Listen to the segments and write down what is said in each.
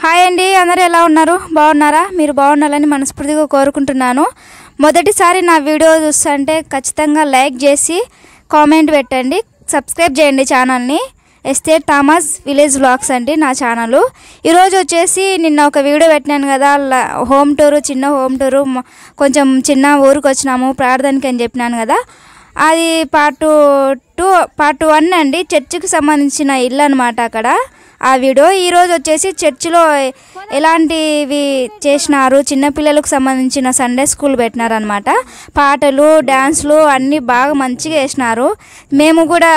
Hi అండి, అందరూ ఎలా ఉన్నారు? బాగున్నారా? మీరు బాగుండాలని మనస్ఫూర్తిగా కోరుకుంటున్నాను. మొదటిసారి నా వీడియో చూస్తుంటే ఖచ్చితంగా లైక్ చేసి కామెంట్ పెట్టండి, సబ్స్క్రైబ్ చేయండి ఛానల్ని. ఎస్టేట్ థామస్ విలేజ్ వ్లాగ్స్ అండి నా ఛానల్. ఈరోజు వచ్చేసి నిన్న ఒక వీడియో పెట్టినాను కదా, హోమ్ టూరు, చిన్న హోమ్ టూరు, కొంచెం చిన్న ఊరికి వచ్చినాము ప్రార్థనకి అని చెప్పినాను కదా, అది పార్ట్ 1 అండి. చర్చికి సంబంధించిన ఇల్లు అనమాట అక్కడ ఆ వీడియో. ఈరోజు వచ్చేసి చర్చిలో ఎలాంటివి చేసినారు, చిన్నపిల్లలకు సంబంధించిన సండే స్కూల్ పెట్టినారనమాట. పాటలు, డ్యాన్స్లు అన్నీ బాగా మంచిగా వేసినారు. మేము కూడా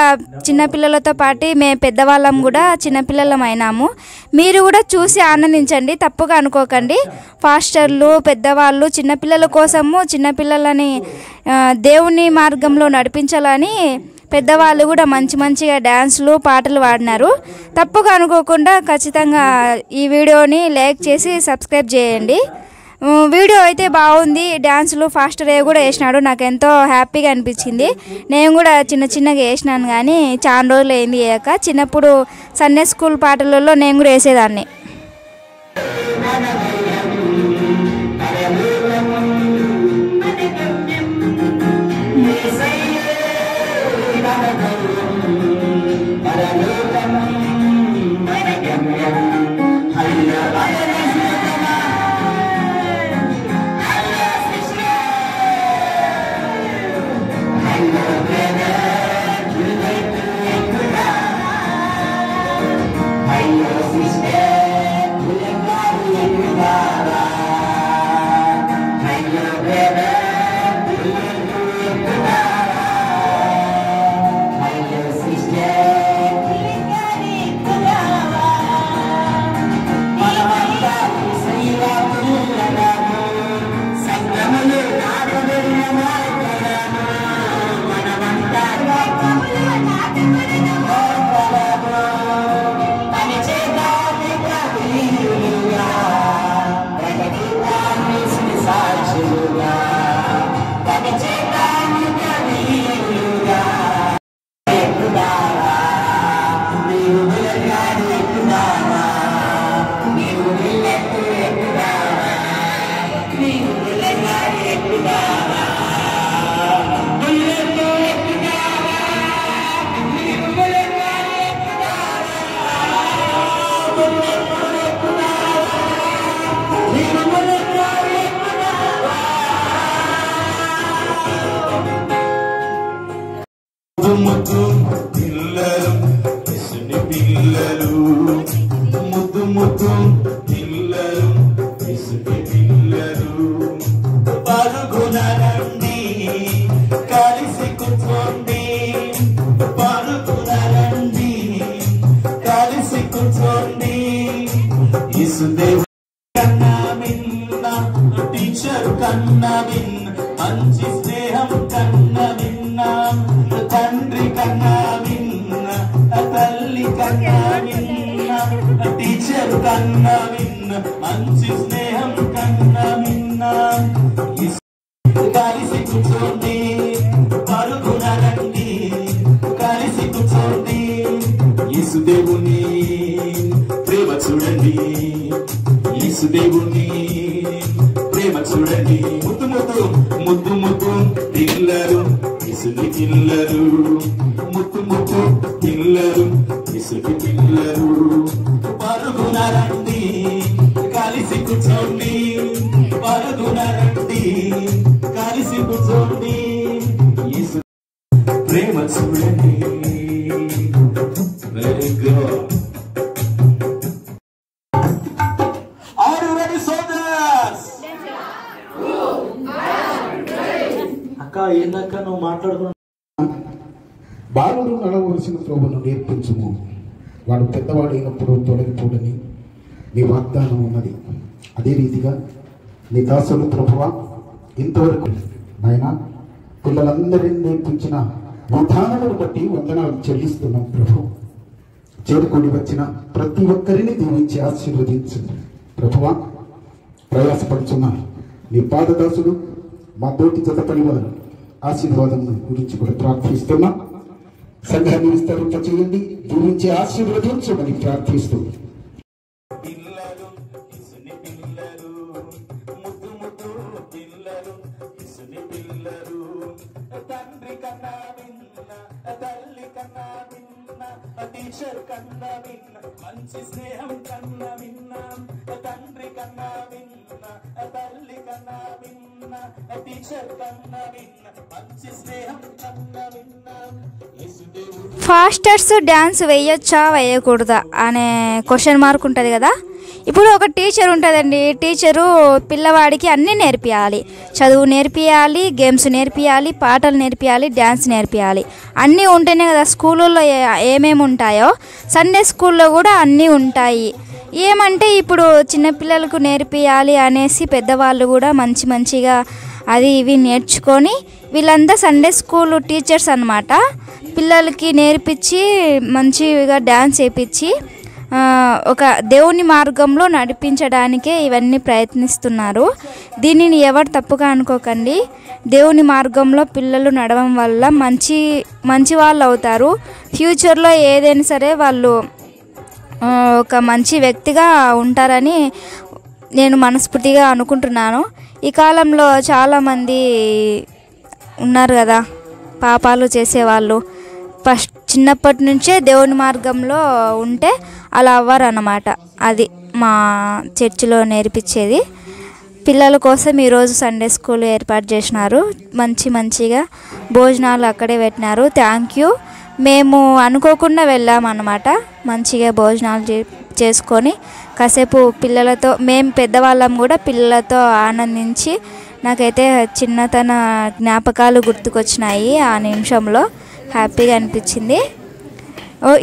చిన్నపిల్లలతో పాటు మేము పెద్దవాళ్ళం కూడా చిన్నపిల్లలం అయినాము. మీరు కూడా చూసి ఆనందించండి, తప్పుగా అనుకోకండి. పాస్టర్లు, పెద్దవాళ్ళు చిన్నపిల్లల కోసము, చిన్నపిల్లలని దేవుని మార్గంలో నడిపించాలని పెద్దవాళ్ళు కూడా మంచిగా డ్యాన్స్లు, పాటలు పాడినారు. తప్పుగా అనుకోకుండా ఖచ్చితంగా ఈ వీడియోని లైక్ చేసి సబ్స్క్రైబ్ చేయండి. వీడియో అయితే బాగుంది. డ్యాన్సులు ఫాస్టర్ కూడా వేసినాడు, నాకు ఎంతో హ్యాపీగా అనిపించింది. నేను కూడా చిన్నగా వేసినాను, కానీ చాలా రోజులు అయింది వేయక. చిన్నప్పుడు సండే స్కూల్ పాటలలో నేను కూడా వేసేదాన్ని. ముద్దు పిల్లలు, ఇసుని పిల్లలు, ముద్దు ముద్దు పిల్లలు, ఇసుని పిల్లలు, పరుగునరండి కలిసి కూర్చోండి, పరుగునరండి కలిసి కూర్చోండి. ఇసుదేవు కన్నా మిన్న, టీచర్ కన్నా మిన్న, మంచి స్నేహం కన్నా మిన్న, తండ్రి కన్నా మిన్న, తల్లి కన్నా మిన్న, టీచర్ కన్నా మిన్న, మంచి స్నేహం కన్నా మిన్న. కలిసి కూర్చోండి, పరుగునరండి కలిసి కూర్చోండి. యేసుదేవుని ప్రేమ చూడండి, యేసుదేవుని ప్రేమ చూడండి. ముద్దు ముద్దు ముద్దు ముద్దు పిల్లలు, ఇసుని పిల్లలు, ముద్దు ముద్దు పిల్లలు, ఇసుని పిల్లలు, పరుగునరండి కలిసి కూర్చోండి, పరుగునరండి కలిసి కూర్చోండి. యేసు ప్రేమ చూడండి. Very good. Are you ready, soldiers? అక్క ఏందక్క నువ్వు మాట్లాడుకున్నా? బాలుడు నడవలసిన త్రోవను నేర్పించుము, వాడు పెద్దవాడైనప్పుడు తొలగిపోడని నీ వాగ్దానం ఉన్నది. అదే రీతిగా నీ దాసులు ప్రభువా ఇంతవరకు నాయన పిల్లలందరినీ నేర్పించిన విధానాలను బట్టి వందనాలు చెల్లిస్తున్నాం ప్రభు. చేరుకొని వచ్చిన ప్రతి ఒక్కరిని దీవించి ఆశీర్వదించండి ప్రభువా. ప్రయాసపడుచున్న నీ పాదదాసుడు మా తోటి జత పనివారు ఆశీర్వాదం గురించి కూడా ప్రార్థిస్తున్నాం. సంఘాన్ని విస్తరింప చేయండి, దీవించి ఆశీర్వదించమని ప్రార్థిస్తూ పిల్లలు ఇసుని పిల్లలు ముద్దు ముద్దు పిల్లలు ఇసుని పిల్లలు తండ్రి కన్నా విన్న తల్లి కన్నా విన్న టీచర్ కన్నా విన్న మంచి స్నేహం కన్నా విన్న తండ్రి కన్నా విన్న తల్లి కన్నా విన్న టీచర్ కన్నా విన్న మంచి స్నేహం కన్నా విన్న యేసుదేవుడు. ఫాస్టర్స్ డ్యాన్స్ వేయొచ్చా వేయకూడదా అనే క్వశ్చన్ మార్క్ ఉంటుంది కదా. ఇప్పుడు ఒక టీచర్ ఉంటుందండి, టీచరు పిల్లవాడికి అన్నీ నేర్పియాలి, చదువు నేర్పియాలి, గేమ్స్ నేర్పియాలి, పాటలు నేర్పియాలి, డ్యాన్స్ నేర్పియాలి. అన్నీ ఉంటేనే కదా స్కూళ్ళల్లో ఏమేమి ఉంటాయో సండే స్కూల్లో కూడా అన్నీ ఉంటాయి. ఏమంటే ఇప్పుడు చిన్నపిల్లలకు నేర్పియాలి అనేసి పెద్దవాళ్ళు కూడా మంచిగా అది ఇవి నేర్చుకొని వీళ్ళంతా సండే స్కూల్ టీచర్స్ అన్నమాట. పిల్లలకి నేర్పించి మంచిగా డ్యాన్స్ వేయించి ఒక దేవుని మార్గంలో నడిపించడానికే ఇవన్నీ ప్రయత్నిస్తున్నారు. దీనిని ఎవరు తప్పుగా అనుకోకండి. దేవుని మార్గంలో పిల్లలు నడవడం వల్ల మంచి వాళ్ళు అవుతారు. ఫ్యూచర్లో ఏదైనా సరే వాళ్ళు ఒక మంచి వ్యక్తిగా ఉంటారని నేను మనస్ఫూర్తిగా అనుకుంటున్నాను. ఈ కాలంలో చాలామంది ఉన్నారు కదా పాపాలు చేసేవాళ్ళు. ఫస్ట్ చిన్నప్పటి నుంచే దేవుని మార్గంలో ఉంటే అలా అవ్వరు అన్నమాట. అది మా చర్చిలో నేర్పించేది. పిల్లల కోసం ఈరోజు సండే స్కూల్ ఏర్పాటు చేసినారు. మంచిగా భోజనాలు అక్కడే పెట్టినారు. Thank you. మేము అనుకోకుండా వెళ్ళామన్నమాట. మంచిగా భోజనాలు చేసుకొని కాసేపు పిల్లలతో, మేము పెద్దవాళ్ళం కూడా పిల్లలతో ఆనందించి నాకైతే చిన్నతన జ్ఞాపకాలు గుర్తుకొచ్చినాయి. ఆ నిమిషంలో హ్యాపీగా అనిపించింది.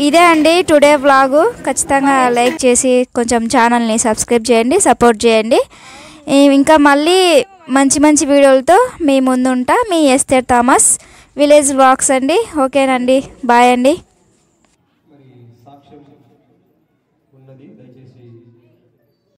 ఇదే అండి టుడే వ్లాగు. ఖచ్చితంగా లైక్ చేసి కొంచెం ఛానల్ని సబ్స్క్రైబ్ చేయండి, సపోర్ట్ చేయండి. ఇంకా మళ్ళీ మంచి వీడియోలతో మీ ముందు ఉంటా. మీ ఎస్తేర్ థామస్, విలేజ్ వ్లాగ్స్ అండి. ఓకేనండి, బాయ్ అండి. మరి సాక్ష్యం ఉన్నది, దయచేసి